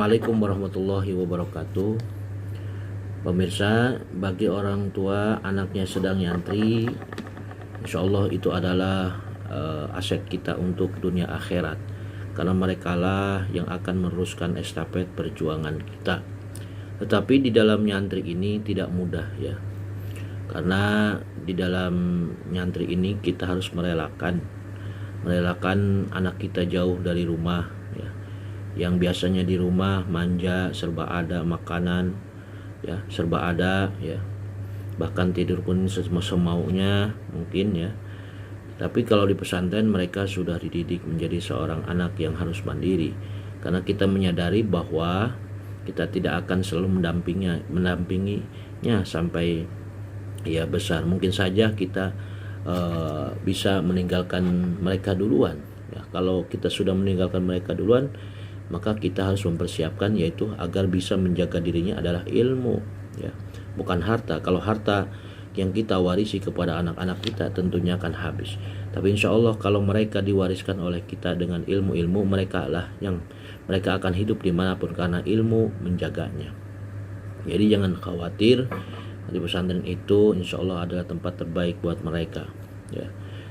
Assalamualaikum warahmatullahi wabarakatuh. Pemirsa, bagi orang tua anaknya sedang nyantri, insya Allah itu adalah aset kita untuk dunia akhirat, karena mereka lah yang akan meneruskan estafet perjuangan kita. Tetapi di dalam nyantri ini tidak mudah ya, karena di dalam nyantri ini kita harus merelakan anak kita jauh dari rumah ya, yang biasanya di rumah manja, serba ada makanan ya, serba ada ya, bahkan tidur pun semaunya mungkin ya. Tapi kalau di pesantren mereka sudah dididik menjadi seorang anak yang harus mandiri, karena kita menyadari bahwa kita tidak akan selalu mendampinginya sampai ya besar. Mungkin saja kita bisa meninggalkan mereka duluan ya. Kalau kita sudah meninggalkan mereka duluan, maka kita harus mempersiapkan, yaitu agar bisa menjaga dirinya adalah ilmu ya, bukan harta. Kalau harta yang kita warisi kepada anak-anak kita tentunya akan habis, tapi insya Allah kalau mereka diwariskan oleh kita dengan ilmu-ilmu, mereka lah yang mereka akan hidup dimanapun karena ilmu menjaganya. Jadi jangan khawatir, di pesantren itu insya Allah adalah tempat terbaik buat mereka ya.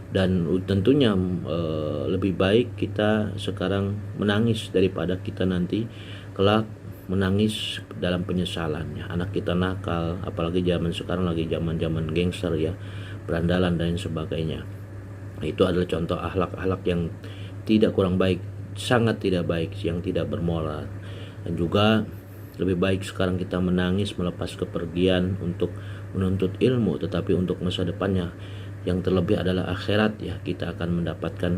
Dan tentunya lebih baik kita sekarang menangis daripada kita nanti kelak menangis dalam penyesalannya. Anak kita nakal, apalagi zaman sekarang lagi zaman gangster ya, berandalan dan sebagainya. Itu adalah contoh akhlak-akhlak yang tidak kurang baik, sangat tidak baik, yang tidak bermoral. Dan juga lebih baik sekarang kita menangis melepas kepergian untuk menuntut ilmu, tetapi untuk masa depannya yang terlebih adalah akhirat ya, kita akan mendapatkan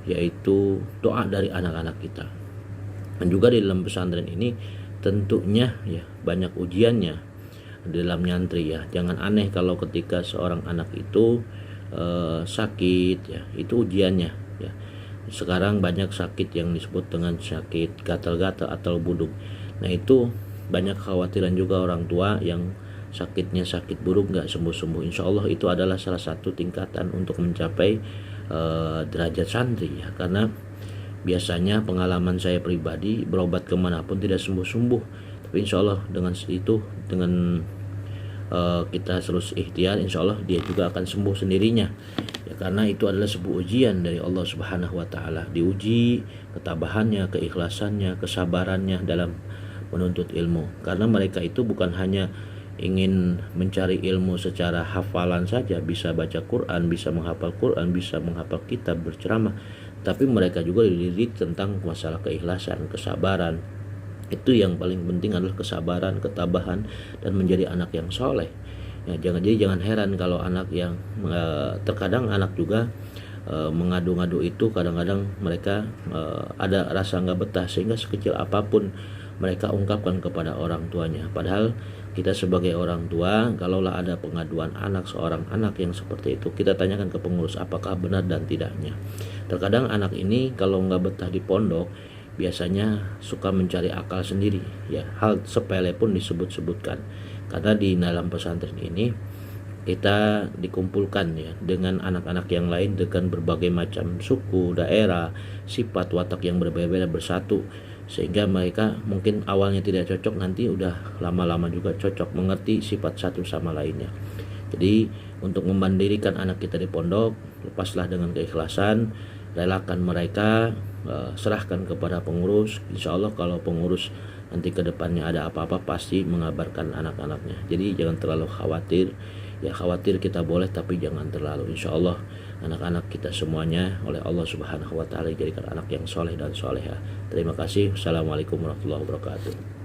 yaitu doa dari anak-anak kita. Dan juga di dalam pesantren ini tentunya ya banyak ujiannya dalam nyantri ya. Jangan aneh kalau ketika seorang anak itu sakit ya, itu ujiannya ya. Sekarang banyak sakit yang disebut dengan sakit gatal-gatal atau buduk. Nah itu banyak kekhawatiran juga orang tua yang sakitnya sakit buruk nggak sembuh-sembuh. Insya Allah itu adalah salah satu tingkatan untuk mencapai derajat santri ya, karena biasanya pengalaman saya pribadi berobat kemanapun tidak sembuh-sembuh, tapi insya Allah dengan itu, dengan kita terus ikhtiar, insya Allah dia juga akan sembuh sendirinya ya, karena itu adalah sebuah ujian dari Allah Subhanahu wa Ta'ala. Diuji ketabahannya, keikhlasannya, kesabarannya dalam menuntut ilmu, karena mereka itu bukan hanya ingin mencari ilmu secara hafalan saja, bisa baca Quran, bisa menghafal Quran, bisa menghafal kitab, berceramah, tapi mereka juga dididik tentang masalah keikhlasan, kesabaran. Itu yang paling penting adalah kesabaran, ketabahan, dan menjadi anak yang soleh ya. Jangan heran kalau anak yang terkadang anak juga mengadu-ngadu itu, kadang-kadang mereka ada rasa nggak betah, sehingga sekecil apapun mereka ungkapkan kepada orang tuanya. Padahal kita sebagai orang tua, kalaulah ada pengaduan seorang anak yang seperti itu, kita tanyakan ke pengurus apakah benar dan tidaknya. Terkadang anak ini kalau nggak betah di pondok, biasanya suka mencari akal sendiri ya, hal sepele pun disebut-sebutkan. Karena di dalam pesantren ini kita dikumpulkan ya dengan anak-anak yang lain dengan berbagai macam suku, daerah, sifat watak yang berbeda-beda bersatu, sehingga mereka mungkin awalnya tidak cocok, nanti udah lama-lama juga cocok, mengerti sifat satu sama lainnya. Jadi untuk memandirikan anak kita di pondok, lepaslah dengan keikhlasan, relakan mereka, serahkan kepada pengurus. Insya Allah kalau pengurus nanti ke depannya ada apa-apa pasti mengabarkan anak-anaknya. Jadi jangan terlalu khawatir ya, khawatir kita boleh tapi jangan terlalu. Insya Allah anak-anak kita semuanya oleh Allah Subhanahu wa Ta'ala dijadikan anak yang soleh dan soleha. Terima kasih. Assalamualaikum warahmatullahi wabarakatuh.